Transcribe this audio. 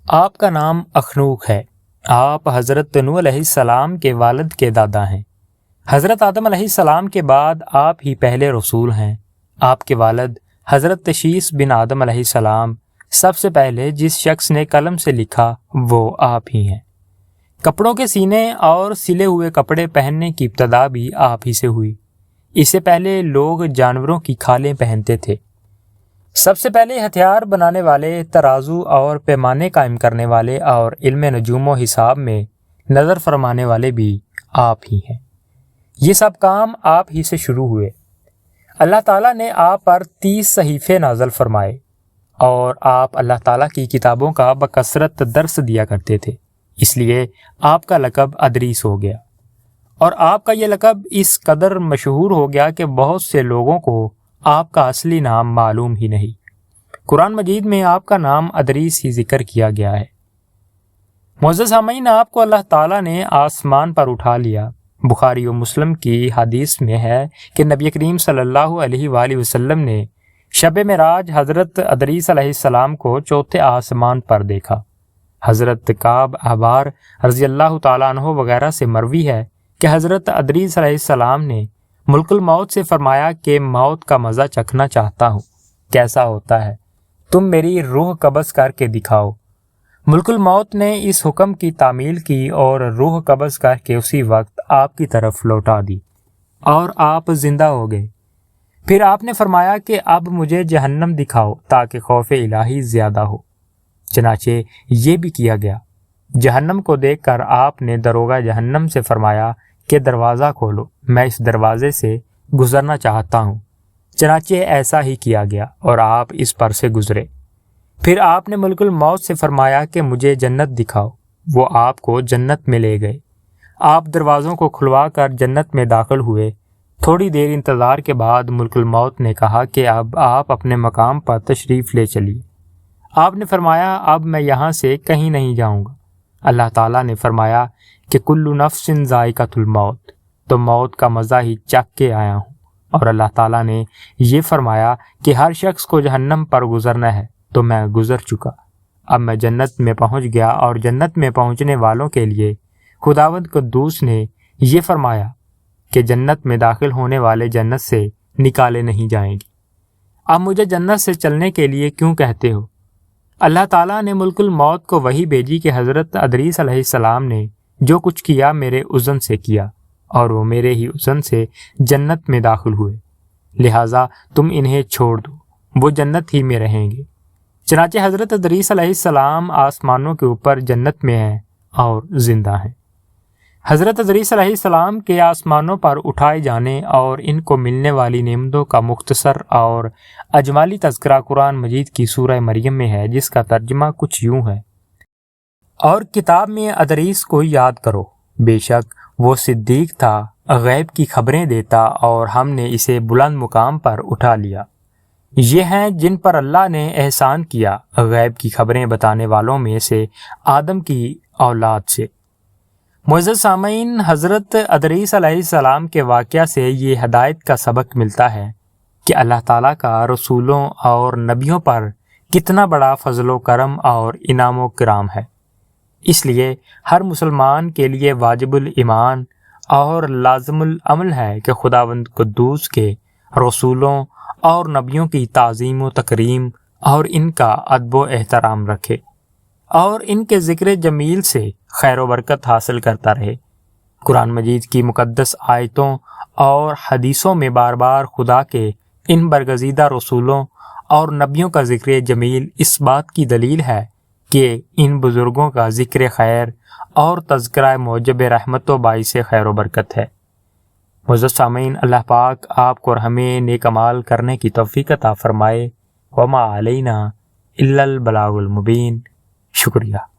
آپ کا نام اخنوق ہے۔ آپ حضرت نوح علیہ السلام کے والد کے دادا ہیں۔ حضرت آدم علیہ السلام کے بعد آپ ہی پہلے رسول ہیں۔ آپ کے والد حضرت شیس بن آدم علیہ السلام سب سے پہلے جس شخص نے قلم سے لکھا وہ آپ ہی ہیں۔ کپڑوں کے سینے اور سلے ہوئے کپڑے پہننے کی ابتدا بھی آپ ہی سے ہوئی۔ اس سے پہلے لوگ جانوروں کی کھالیں پہنتے تھے۔ سب سے پہلے ہتھیار بنانے والے، ترازو اور پیمانے قائم کرنے والے اور علم نجوم و حساب میں نظر فرمانے والے بھی آپ ہی ہیں۔ یہ سب کام آپ ہی سے شروع ہوئے۔ اللہ تعالیٰ نے آپ پر 30 صحیفے نازل فرمائے اور آپ اللہ تعالیٰ کی کتابوں کا بکثرت درس دیا کرتے تھے، اس لیے آپ کا لقب ادریس ہو گیا۔ اور آپ کا یہ لقب اس قدر مشہور ہو گیا کہ بہت سے لوگوں کو آپ کا اصلی نام معلوم ہی نہیں۔ قرآن مجید میں آپ کا نام ادریس ہی ذکر کیا گیا ہے۔ معزز سامعین، آپ کو اللہ تعالیٰ نے آسمان پر اٹھا لیا۔ بخاری و مسلم کی حدیث میں ہے کہ نبی کریم صلی اللہ علیہ وآلہ وسلم نے شب معراج حضرت ادریس علیہ السلام کو چوتھے آسمان پر دیکھا۔ حضرت کعب احبار رضی اللہ تعالیٰ عنہ وغیرہ سے مروی ہے کہ حضرت ادریس علیہ السلام نے ملک الموت سے فرمایا کہ موت کا مزہ چکھنا چاہتا ہوں، کیسا ہوتا ہے؟ تم میری روح قبض کر کے دکھاؤ۔ ملک الموت نے اس حکم کی تعمیل کی اور روح قبض کر کے اسی وقت آپ کی طرف لوٹا دی اور آپ زندہ ہو گئے۔ پھر آپ نے فرمایا کہ اب مجھے جہنم دکھاؤ تاکہ خوف الہی زیادہ ہو۔ چنانچہ یہ بھی کیا گیا۔ جہنم کو دیکھ کر آپ نے داروغہ جہنم سے فرمایا کہ دروازہ کھولو، میں اس دروازے سے گزرنا چاہتا ہوں۔ چنانچہ ایسا ہی کیا گیا اور آپ اس پر سے گزرے۔ پھر آپ نے ملک الموت سے فرمایا کہ مجھے جنت دکھاؤ، وہ آپ کو جنت میں لے گئے۔ آپ دروازوں کو کھلوا کر جنت میں داخل ہوئے۔ تھوڑی دیر انتظار کے بعد ملک الموت نے کہا کہ اب آپ اپنے مقام پر تشریف لے چلیے۔ آپ نے فرمایا اب میں یہاں سے کہیں نہیں جاؤں گا۔ اللہ تعالیٰ نے فرمایا کہ کل نفس ذائقۃ الموت، تو موت کا مزہ ہی چکھ کے آیا ہوں۔ اور اللہ تعالیٰ نے یہ فرمایا کہ ہر شخص کو جہنم پر گزرنا ہے، تو میں گزر چکا۔ اب میں جنت میں پہنچ گیا اور جنت میں پہنچنے والوں کے لیے خداوند قدوس نے یہ فرمایا کہ جنت میں داخل ہونے والے جنت سے نکالے نہیں جائیں گے۔ اب مجھے جنت سے چلنے کے لیے کیوں کہتے ہو؟ اللہ تعالیٰ نے ملک الموت کو وحی بھیجی کہ حضرت ادریس علیہ السلام نے جو کچھ کیا میرے اذن سے کیا اور وہ میرے ہی اذن سے جنت میں داخل ہوئے، لہٰذا تم انہیں چھوڑ دو، وہ جنت ہی میں رہیں گے۔ چنانچہ حضرت ادریس علیہ السلام آسمانوں کے اوپر جنت میں ہیں اور زندہ ہیں۔ حضرت ادریس علیہ السلام کے آسمانوں پر اٹھائے جانے اور ان کو ملنے والی نعمتوں کا مختصر اور اجمالی تذکرہ قرآن مجید کی سورہ مریم میں ہے، جس کا ترجمہ کچھ یوں ہے: اور کتاب میں ادریس کو یاد کرو، بے شک وہ صدیق تھا، غیب کی خبریں دیتا اور ہم نے اسے بلند مقام پر اٹھا لیا۔ یہ ہیں جن پر اللہ نے احسان کیا، غیب کی خبریں بتانے والوں میں سے آدم کی اولاد سے۔ معزز سامعین، حضرت ادریس علیہ السلام کے واقعہ سے یہ ہدایت کا سبق ملتا ہے کہ اللہ تعالیٰ کا رسولوں اور نبیوں پر کتنا بڑا فضل و کرم اور انعام و کرام ہے۔ اس لیے ہر مسلمان کے لیے واجب الایمان اور لازم العمل ہے کہ خداوند قدوس کے رسولوں اور نبیوں کی تعظیم و تکریم اور ان کا ادب و احترام رکھے اور ان کے ذکر جمیل سے خیر و برکت حاصل کرتا رہے۔ قرآن مجید کی مقدس آیتوں اور حدیثوں میں بار بار خدا کے ان برگزیدہ رسولوں اور نبیوں کا ذکر جمیل اس بات کی دلیل ہے کہ ان بزرگوں کا ذکر خیر اور تذکرہ موجب رحمت و باعث خیر و برکت ہے۔ معزز سامعین، اللہ پاک آپ کو اور ہمیں نیک اعمال کرنے کی توفیق عطا فرمائے۔ وما علینا الا البلاغ المبین۔ شکریہ۔